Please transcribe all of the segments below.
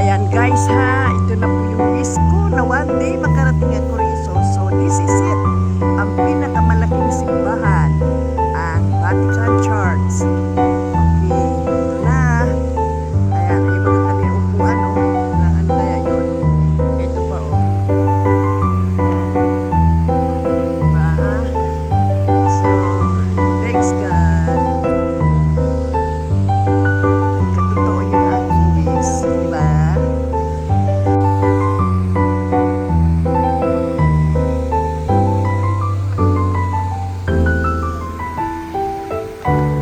Ayan guys ha, ito na po yung wish ko na one day makarating ako rito. So this is it, ang pinakamalaking simbahan, ang Vatican Church. Okay, ito na. Ayan, ay mga kami upuan o. Ano kaya yun? Ito pa o. Diba? So, thanks God. Katotoo yung aking wish, diba?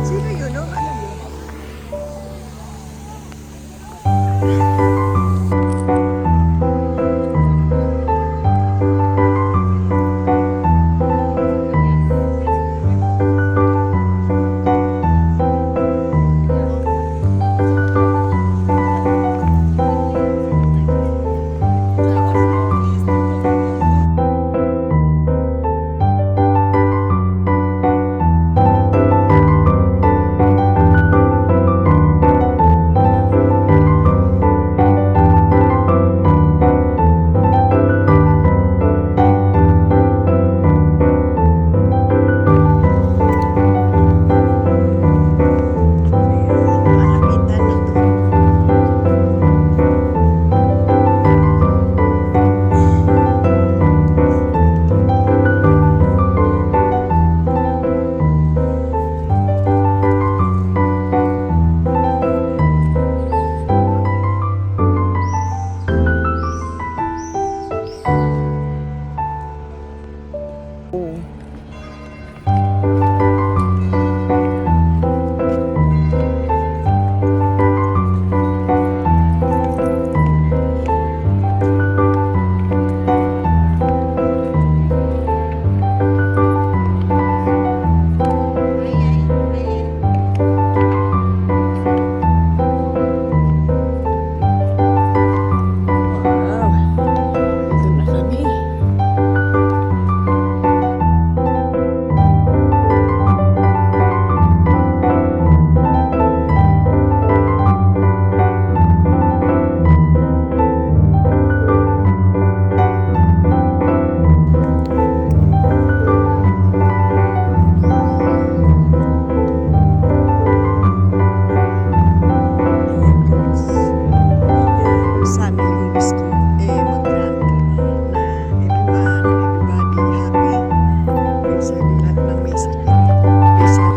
Sino yun, no? Ano yun? Malapitan na to. Wow, ito na kami. Ayan guys. Sana yung wish ko mag-grant na everybody happy. Minsan lahat ng may sakit. Minsan,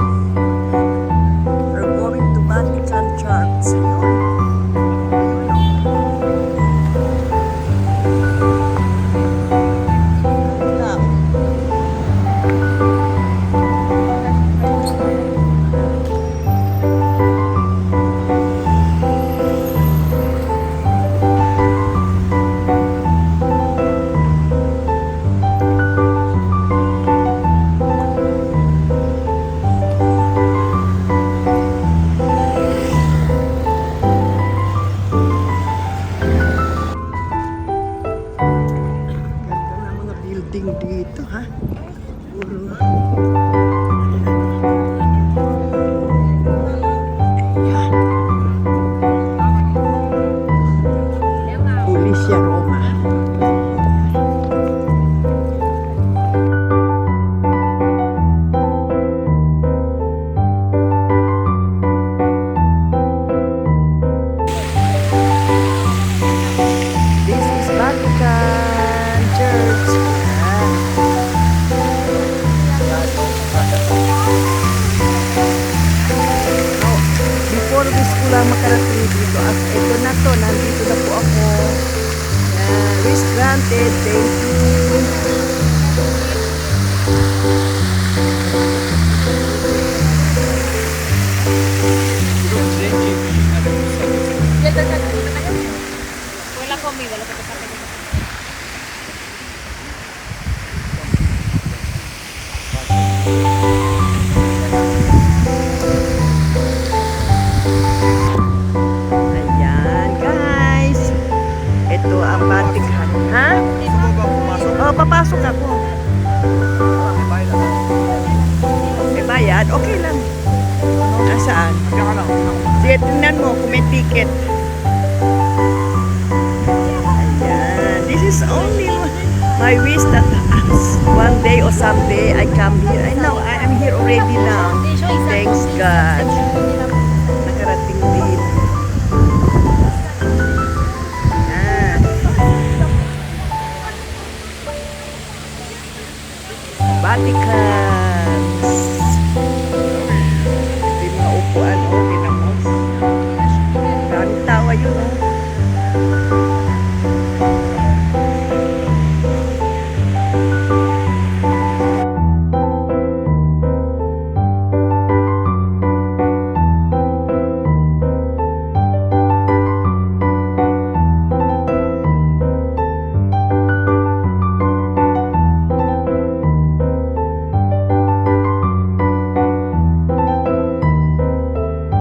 we're going to Vatican Church. Yun. Lang. Ganda ng mga building dito ha. Puro. Ayan. Pulisya Roma. This is Vatican Church. Oh, before wish ko lang makarating dito. At ito na to, nandito na po ako. Wish granted. Thank you. Wala comida, wala pa sa Ayan guys. Ito ang Vatican. Ha? Oh, papasok ako. May bayad? Okay lang. Nasaan? Sige, tingnan mo kung may ticket. I wish that one day or someday I come here. I know I am here already now. Thanks God.